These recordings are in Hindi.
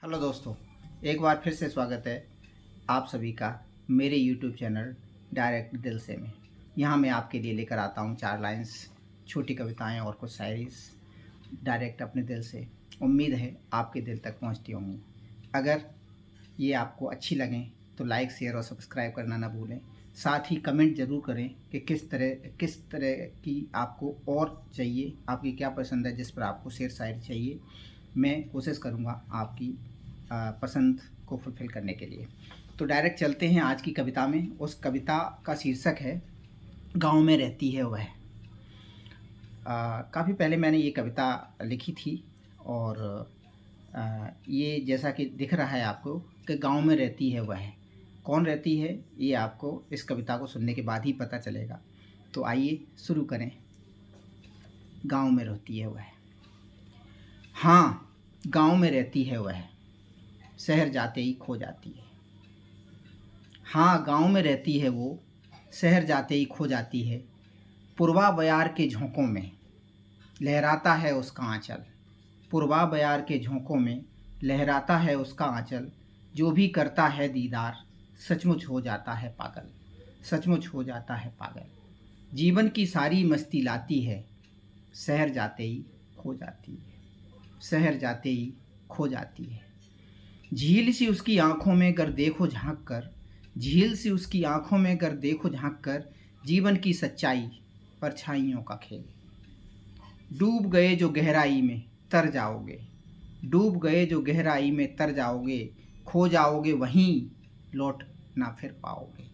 हेलो दोस्तों, एक बार फिर से स्वागत है आप सभी का मेरे YouTube चैनल डायरेक्ट दिल से में। यहाँ मैं आपके लिए लेकर आता हूँ 4 लाइन्स, छोटी कविताएं और कुछ शायरीज़ डायरेक्ट अपने दिल से। उम्मीद है आपके दिल तक पहुँचती होंगी। अगर ये आपको अच्छी लगें तो लाइक, शेयर और सब्सक्राइब करना ना भूलें। साथ ही कमेंट ज़रूर करें कि किस तरह की आपको और चाहिए, आपकी क्या पसंद है, जिस पर आपको शेर शायरी चाहिए। मैं कोशिश करूँगा आपकी पसंद को फुलफ़िल करने के लिए। तो डायरेक्ट चलते हैं आज की कविता में। उस कविता का शीर्षक है गाँव में रहती है वह। काफ़ी पहले मैंने ये कविता लिखी थी और ये जैसा कि दिख रहा है आपको कि गाँव में रहती है वह। कौन रहती है ये आपको इस कविता को सुनने के बाद ही पता चलेगा। तो आइए शुरू करें। गाँव में रहती है वह। हाँ, गाँव में रहती है वह, शहर जाते ही खो जाती है। हाँ, गाँव में रहती है वो, शहर जाते ही खो जाती है। पूर्वा बयार के झोंकों में लहराता है उसका आंचल। पूर्वा बयार के झोंकों में लहराता है उसका आंचल। जो भी करता है दीदार सचमुच हो जाता है पागल, सचमुच हो जाता है पागल। जीवन की सारी मस्ती लाती है, शहर जाते ही खो जाती है, शहर जाते ही खो जाती है। झील सी उसकी आंखों में कर देखो झांक कर, झील सी उसकी आंखों में कर देखो झांक कर। जीवन की सच्चाई परछाइयों का खेल। डूब गए जो गहराई में तर जाओगे, डूब गए जो गहराई में तर जाओगे। खो जाओगे वहीं लौट ना फिर पाओगे,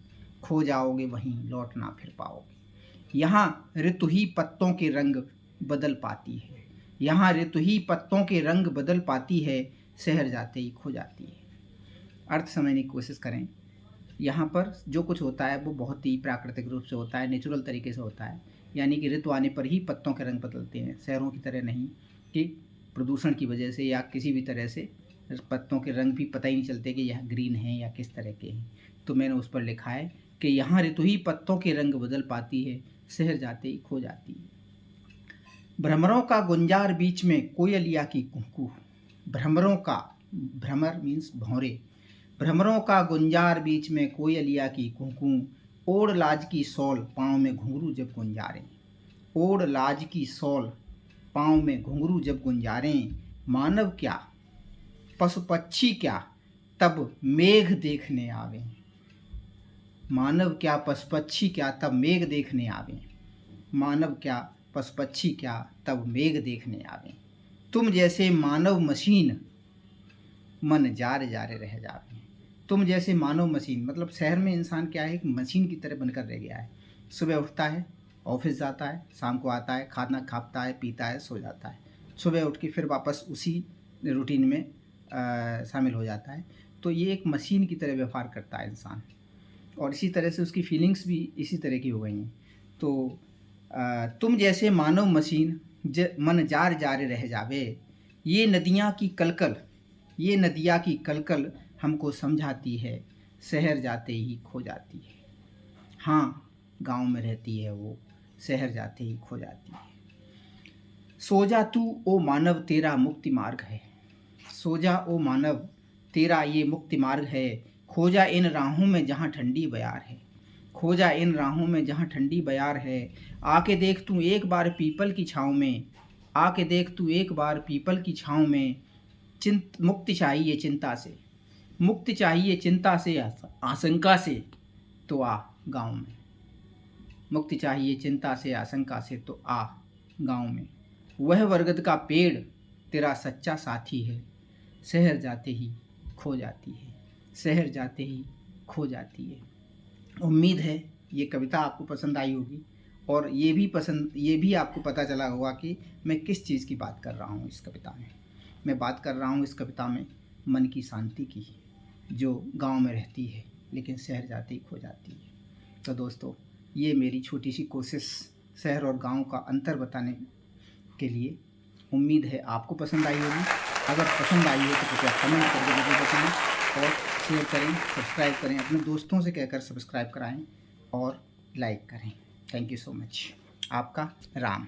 खो जाओगे वहीं लौट ना फिर पाओगे। यहाँ ऋतु ही पत्तों के रंग बदल पाती है, यहाँ ऋतु ही पत्तों के रंग बदल पाती है। शहर जाते ही खो जाती है। अर्थ समझने की कोशिश करें। यहाँ पर जो कुछ होता है वो बहुत ही प्राकृतिक रूप से होता है, नेचुरल तरीके से होता है। यानी कि ऋतु आने पर ही पत्तों के रंग बदलते हैं, शहरों की तरह नहीं कि प्रदूषण की वजह से या किसी भी तरह से पत्तों के रंग भी पता ही नहीं चलते कि यह ग्रीन है या किस तरह के हैं। तो मैंने उस पर लिखा है कि यहाँ ऋतु ही पत्तों के रंग बदल पाती है, शहर जाते ही खो जाती है। भ्रमरों का गुंजार बीच में कोयलिया की कुहकू। भ्रमरों का, भ्रमर मीन्स भौरे। भ्रमरों का गुंजार बीच में कोयलिया की कुहकू। ओढ़ लाज की सौल पाँव में घुंघरू जब गुंजारें, ओढ़ लाज की सौल पाँव में घुंघरू जब गुंजारें। मानव क्या पशु पक्षी क्या तब मेघ देखने आवे, मानव क्या पशु पक्षी क्या तब मेघ देखने आवे। मानव क्या पशु पक्षी क्या तब मेघ देखने आवे। तुम जैसे मानव मशीन मन जारे जारे रह जावे। तुम जैसे मानव मशीन, मतलब शहर में इंसान क्या है, एक मशीन की तरह बनकर रह गया है। सुबह उठता है, ऑफिस जाता है, शाम को आता है, खाना खाता है, पीता है, सो जाता है। सुबह उठ के फिर वापस उसी रूटीन में शामिल हो जाता है। तो ये एक मशीन की तरह व्यवहार करता है इंसान, और इसी तरह से उसकी फीलिंग्स भी इसी तरह की हो गई हैं। तो तुम जैसे मानव मशीन मन जार जारे रह जावे। ये नदियाँ की कलकल, ये नदियाँ की कलकल हमको समझाती है, शहर जाते ही खो जाती है। हाँ, गांव में रहती है वो, शहर जाते ही खो जाती है। सो जा तू ओ मानव तेरा मुक्ति मार्ग है, सो जा ओ मानव तेरा ये मुक्ति मार्ग है। खो जा इन राहों में जहाँ ठंडी बयार है, खो जा इन राहों में जहाँ ठंडी बयार है। आके देख तू एक बार पीपल की छाँव में, आके देख तू एक बार पीपल की छाँव में। मुक्ति चाहिए चिंता से, मुक्ति चाहिए चिंता से आशंका से, तो आ गाँव में। मुक्ति चाहिए चिंता से आशंका से, तो आ गाँव में। वह बरगद का पेड़ तेरा सच्चा साथी है, शहर जाते ही खो जाती है, शहर जाते ही खो जाती है। उम्मीद है ये कविता आपको पसंद आई होगी, और ये भी आपको पता चला होगा कि मैं किस चीज़ की बात कर रहा हूँ इस कविता में। मैं बात कर रहा हूँ इस कविता में मन की शांति की, जो गांव में रहती है लेकिन शहर जाते ही खो जाती है। तो दोस्तों, ये मेरी छोटी सी कोशिश शहर और गांव का अंतर बताने के लिए। उम्मीद है आपको पसंद आई होगी। अगर पसंद आई है तो कृपया कमेंट करके ज़रूर बताएं, और शेयर करें, सब्सक्राइब करें, अपने दोस्तों से कहकर सब्सक्राइब कराएं और लाइक करें। Thank you so much. आपका राम।